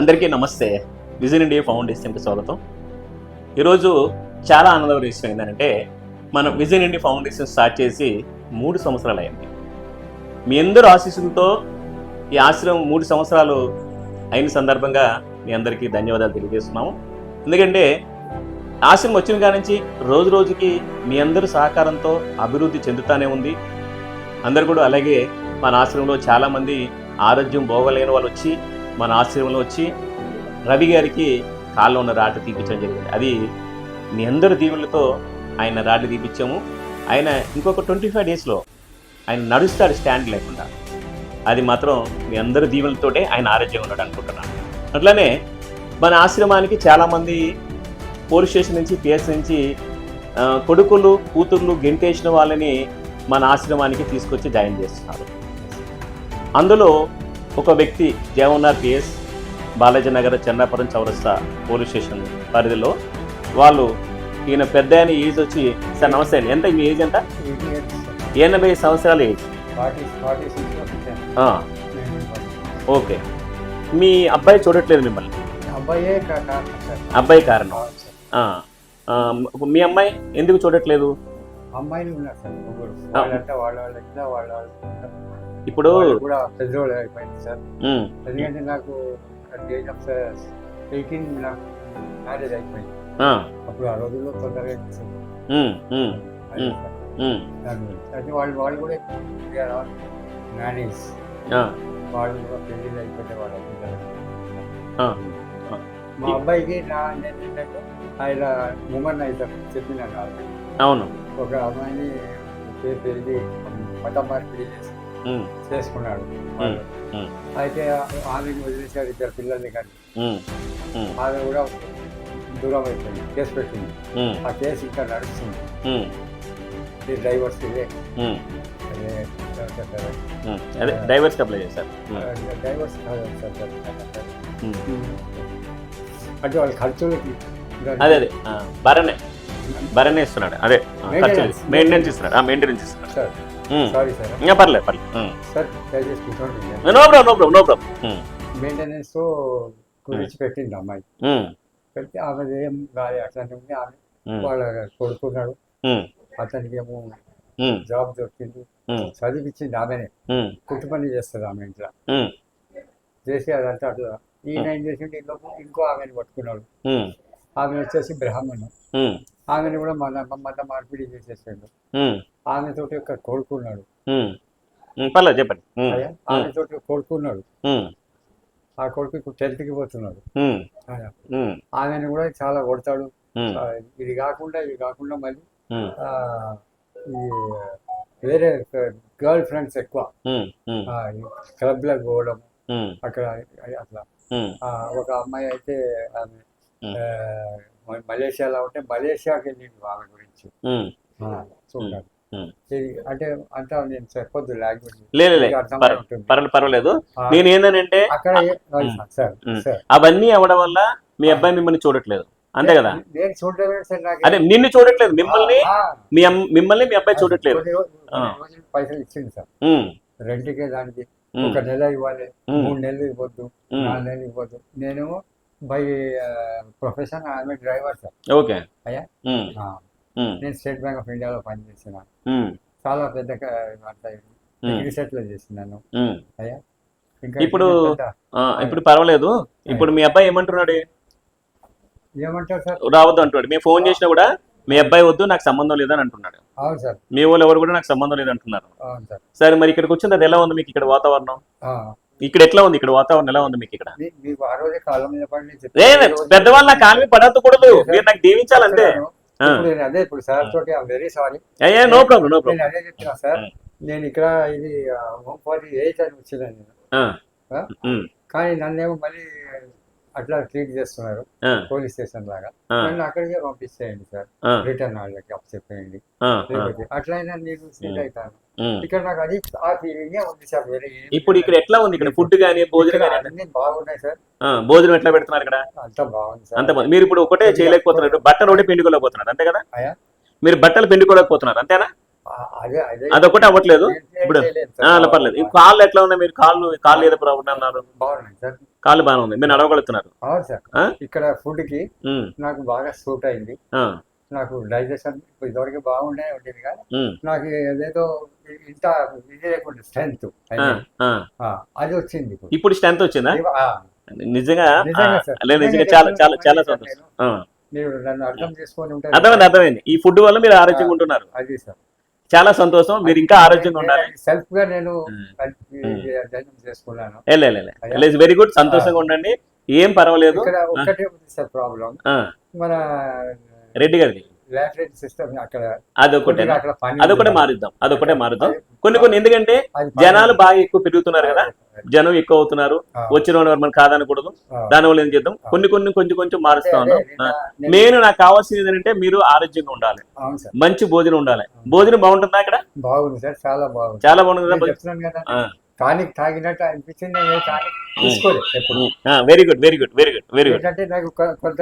అందరికీ నమస్తే. Vision India ఫౌండేషన్కి స్వాగతం. ఈరోజు చాలా ఆనందకర విషయం ఏంటంటే మనం విజన్ ఇండియా ఫౌండేషన్ స్టార్ట్ చేసి 3 సంవత్సరాలు అయింది. మీ అందరూ ఆశీస్సులతో ఈ ఆశ్రమం 3 సంవత్సరాలు అయిన సందర్భంగా మీ అందరికీ ధన్యవాదాలు తెలియజేస్తున్నాము. ఎందుకంటే ఆశ్రమం వచ్చిన కాడి నుంచి రోజు రోజుకి మీ అందరి సహకారంతో అభివృద్ధి చెందుతూనే ఉంది. అందరు కూడా అలాగే మన ఆశ్రమంలో చాలామంది ఆరోగ్యం బాగోలేని వాళ్ళు వచ్చి మన ఆశ్రమంలో వచ్చి రవి గారికి కాళ్ళలో ఉన్న రాడ్లు తీపించడం జరిగింది. అది మీ అందరి దీవులతో ఆయన రాడ్లు తీపించాము. ఆయన ఇంకొక 25 డేస్లో ఆయన నడుస్తాడు స్టాండ్ లేకుండా. అది మాత్రం మీ అందరి దీవులతోటే ఆయన ఆరోగ్యంగా ఉన్నాడు అనుకుంటున్నాను. అట్లానే మన ఆశ్రమానికి చాలామంది పోలీస్ స్టేషన్ నుంచి పిఎస్ నుంచి కొడుకులు కూతుర్లు గెంటేసిన వాళ్ళని మన ఆశ్రమానికి తీసుకొచ్చి జాయిన్ చేస్తున్నారు. అందులో ఒక వ్యక్తి జవహర్ పిఎస్ బాలాజీనగర్ చెన్నాపురం చౌరస్తా పోలీస్ స్టేషన్ పరిధిలో వాళ్ళు ఈయన పెద్ద ఆయన ఏజ్ వచ్చి సార్ నమస్తే అండి, ఎంత మీ ఏజ్ ఎంత? 80 సంవత్సరాల ఏజ్. ఓకే, మీ అబ్బాయి చూడట్లేదు మిమ్మల్ని? అబ్బాయి కారణం. మీ అమ్మాయి ఎందుకు చూడట్లేదు? అమ్మాయిలు ఉన్నారు సార్, ఇప్పుడు పెద్దోళ్ళు అయిపోయింది సార్. ఎందుకంటే నాకు ఏజ్ ఆఫ్ 18 నాకు మ్యారేజ్ అయిపోయింది. అప్పుడు ఆ రోజుల్లో తొందరగా అంటే వాళ్ళు కూడా మ్యారేజ్ వాళ్ళు కూడా పెళ్ళిళ్ళు అయిపోతే వాళ్ళు. మా అబ్బాయికి ఏంటంటే ఆయన ఉమన్ అవుతారు చెప్పినాను. అవును, ఒక అమ్మాయిని పెళ్లి మత మార్పిడి చేసుకున్నాడు. అయితే ఆమెను వదిలేశాడు, 2 పిల్లల్ని. కానీ ఆమె కూడా దూరం అయిపోయింది, కేసు పెట్టింది. ఆ కేసు ఇంకా నడుస్తుంది. డైవర్స్ డైవర్స్ అప్లై చేశారు. డైవర్స్ అంటే వాళ్ళ ఖర్చులకి అదే భరణే ఇస్తున్నాడు. అదే మెయింటెనెన్స్ ఇస్తున్నాడు. మెయింటెనెన్స్ ఇస్తున్నాడు సార్. సారీ సార్, పర్లేదు సార్. మెయింటెనెన్స్ తో గురించి పెట్టింది అమ్మాయి. పెడితే ఆమె ఏం కాదు, అట్లాంటి ఉంది. ఆమె వాళ్ళ కొడుకున్నాడు, అతనికి ఏమో జాబ్ దొరికింది, చదివించింది ఆమెనే. కుట్టు పని చేస్తుంది ఆమె ఇంట్లో చేసి. అదంతా అట్లా ఈయన ఏం చేసిండు, ఇంకో ఆమెను పట్టుకున్నాడు. ఆమె వచ్చేసి బ్రాహ్మణం. ఆమెను కూడా మత మార్పిడి చేసేసాడు. ఆమెతోటి ఒక కొడుకున్నాడు. చెప్పండి. ఆమెతోటి కొడుకున్నాడు. ఆ కొడుకు ఇప్పుడు 10th కి పోతున్నాడు. ఆమెను కూడా చాలా కొడతాడు. ఇది కాకుండా మళ్ళీ ఈ వేరే గర్ల్ ఫ్రెండ్స్ ఎక్కువ, క్లబ్లకు పోవడం అక్కడ అట్లా. ఒక అమ్మాయి అయితే ఆమె మలేషియాలో ఉంటే మలేషియాకి వెళ్ళిండు ఆమె గురించి చూడాలి. అంటే అంతా నేను చెప్పొద్దు, లాంగ్వేజ్ పర్వాలేదు. నేను ఏంటంటే అక్కడ అవన్నీ అవ్వడం వల్ల మీ అబ్బాయి మిమ్మల్ని చూడట్లేదు, అంతే కదా? నేను చూడలేదు. అదే నిన్ను చూడట్లేదు, మిమ్మల్ని మీ అబ్బాయి చూడట్లేదు. పైసలు ఇచ్చింది సార్ రెంట్కే, దానికి 1 నెల ఇవ్వాలి, 3 నెలలు ఇవ్వద్దు, 4 నెలలు ఇవ్వద్దు. నేను బై ప్రొఫెషన్ ఆమె డ్రైవర్ సార్. ఓకే అయ్యా, నేను స్టేట్ బ్యాంక్ ఆఫ్ ఇండియాలో పనిచేసిన, చాలా పెద్ద రీసెర్చ్ లో చేసినాను అయ్యా. ఇంకా ఇప్పుడు పర్వాలేదు. ఇప్పుడు మీ అబ్బాయి ఏమంటున్నాడు? ఏమంటారు సార్? రావద్దు అంటున్నాడు. మేము ఫోన్ చేసినా కూడా మీ అబ్బాయి వద్దు, నాకు సంబంధం లేదని అంటున్నాడు. అవును సార్. మీ వాళ్ళు ఎవరు కూడా నాకు సంబంధం లేదంటున్నారు. అవును సార్. సరే, మరి ఇక్కడికి వచ్చింది అది ఎలా ఉంది మీకు? ఇక్కడ వాతావరణం ఇక్కడ ఎట్లా ఉంది? ఇక్కడ వాతావరణం ఎలా ఉంది మీకు? ఇక్కడ పెద్దవాళ్ళు నాకు కాలమే పడకూడదు, మీరు నాకు దీవించాలంటే. అదే ఇప్పుడు సార్ తోటి వెరీ సారీ. No problem. నేను అదే చెప్తున్నా సార్. నేను ఇక్కడ ఇది 148 అని వచ్చినాను నేను. కానీ నన్నేమో మళ్ళీ అట్లా ట్రీట్ చేస్తున్నారు, పోలీస్ స్టేషన్ లాగా. నన్ను అక్కడికే పంపిస్తాయండి సార్, రిటర్న్ వాళ్ళకి అప్ చెప్పేయండి. అట్లయినా నేను సీట్ అవుతాను. ఇక్కడ నాకు అది ఆ ఫీలింగ్ ఉంది సార్. వేరే ఇప్పుడు ఇక్కడ ఎట్లా ఉంది? ఇక్కడ ఫుడ్ కానీ భోజనం కానీ అన్ని బాగున్నాయి సార్. భోజనం ఎట్లా పెడుతున్నారు ఇక్కడ? అంతా బాగుంది సార్. అంత మీరు ఇప్పుడు ఒకటే చేయలేకపోతున్నారు, బట్టలు ఒకటే పిండుకోలేకపోతున్నారు, అంతే కదా? మీరు బట్టలు పిండుకోలేకపోతున్నారు, అంతేనా? అదొకటి అవ్వట్లేదు ఇప్పుడు. అలా పర్లేదు. కాళ్ళు ఎట్లా ఉన్నాయి? మీరు కాళ్ళు ఏదో ప్రాబ్లం అన్నారు. బాగున్నాయి సార్. కాళ్ళు బాగానే ఉంది, మీరు నడవగలుగుతున్నారు. అవును సార్. ఆ? ఇక్కడ ఫుడ్ కి ఉమ్, నాకు బాగా సూట్ అయింది. ఆ, నాకు డైజెషన్ ఇదివరకు ఉండేది కానీ ఉమ్, నాకు ఏదేదో ఇంత ఇది లేకుండా స్ట్రెంత్ ఆ, ఆ. అది వచ్చింది ఇప్పుడు. ఇప్పుడు స్ట్రెంత్ వచ్చిందా? నిజంగా నిజంగా సార్. లేదు, నిజంగా నిజంగా చాలా చాలా చెప్తున్నాను చాలా సార్ సంతోషం. నేను. మీరు నన్ను అర్థం చేసుకొని ఉంటారు. అర్థమైంది అర్థమైంది. ఈ ఫుడ్ వల్ల మీరు ఆరోగ్యంగా ఉంటున్నారు. అది సార్. చాలా సంతోషం, మీరు ఇంకా ఆరోగ్యంగా ఉండాలి. సెల్ఫ్ గా నేను ఉమ్. అధ్యయనం చేసుకున్నాను. లేదు, వెరీ గుడ్, సంతోషంగా ఉండండి, ఏం పర్వాలేదు. ఇక్కడ ఒక్కటే ఉంది సార్ ప్రాబ్లం. ఆ, మన రెడ్డి గారిది లాటరీ సిస్టమ్ అక్కడ అదొకటే కొద్దిగా అట్లా పని అదొకటే ఉంది. మారుద్దాం, అదొకటే మారుద్దాం. అది కొన్ని ఎందుకంటే అది జనాలు బాగా ఎక్కువ పెరుగుతున్నారు కదా, జనం ఎక్కువ అవుతున్నారు, ఆ. వచ్చిన వాళ్ళు మనం కాదనకూడదు. ఆ. దానివల్ల ఏం చేద్దాం, కొంచెం మారుస్తా అదే, ఉన్నాం. నేను- నేను నాకు కావాల్సింది ఏంటంటే మీరు ఆరోగ్యంగా ఉండాలి, అవును సార్. మంచి భోజనం ఉండాలి. భోజనం బాగుంటుందా అక్కడ? బాగుంది సార్, చాలా బాగుంది. చాలా బాగుంటుంది నేను కదా. చెప్తున్నాను కదా, టానిక్ తాగినట్టు అనిపించింది. నేను టానిక్ తీసుకోలేదు ఎప్పుడు. Very good very good very good very good. ఏంటంటే నాకు కొంత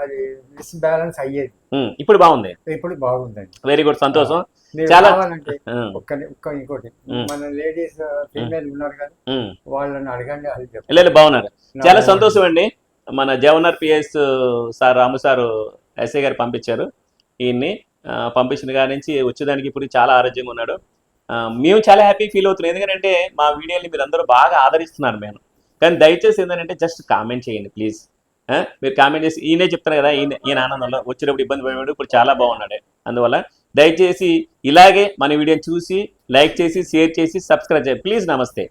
అది మిస్బ్యాలెన్స్ అయ్యేది. ఇప్పుడు బాగుంది, ఇప్పుడు బాగుందండి. వెరీ గుడ్, సంతోషం. మీరు చాలా- కావాలంటే ఉమ్, ఇంకోటి ఉమ్. మన లేడీస్ ఫీమేల్ ఉన్నారు కదా, ఉమ్. వాళ్ళని అడగండి, అది లేదు బాగున్నారు, చాలా సంతోషం అండి. మన జవహర్ పిఎస్ సార్ రాము సారు ఎస్ఐ గారు పంపించారు ఈయన్ని. పంపించిన కాడి నుంచి వచ్చేదానికి ఇప్పుడు చాలా ఆరోగ్యంగా ఉన్నాడు. మేము చాలా హ్యాపీ ఫీల్ అవుతున్నాం, ఎందుకంటే మా వీడియోని మీరు అందరూ బాగా ఆదరిస్తున్నారు మేము. కానీ దయచేసి ఏంటంటే జస్ట్ కామెంట్ చేయండి ప్లీజ్. మీరు కామెంట్ చేసి ఈయనే చెప్తారు కదా, ఈయన ఆనందంలో వచ్చినప్పుడు ఇబ్బంది పడేవాడు, ఇప్పుడు చాలా బాగున్నాడు. అందువల్ల దయచేసి ఇలాగే మన వీడియోని చూసి లైక్ చేసి షేర్ చేసి సబ్స్క్రైబ్ చేయండి ప్లీజ్. నమస్తే.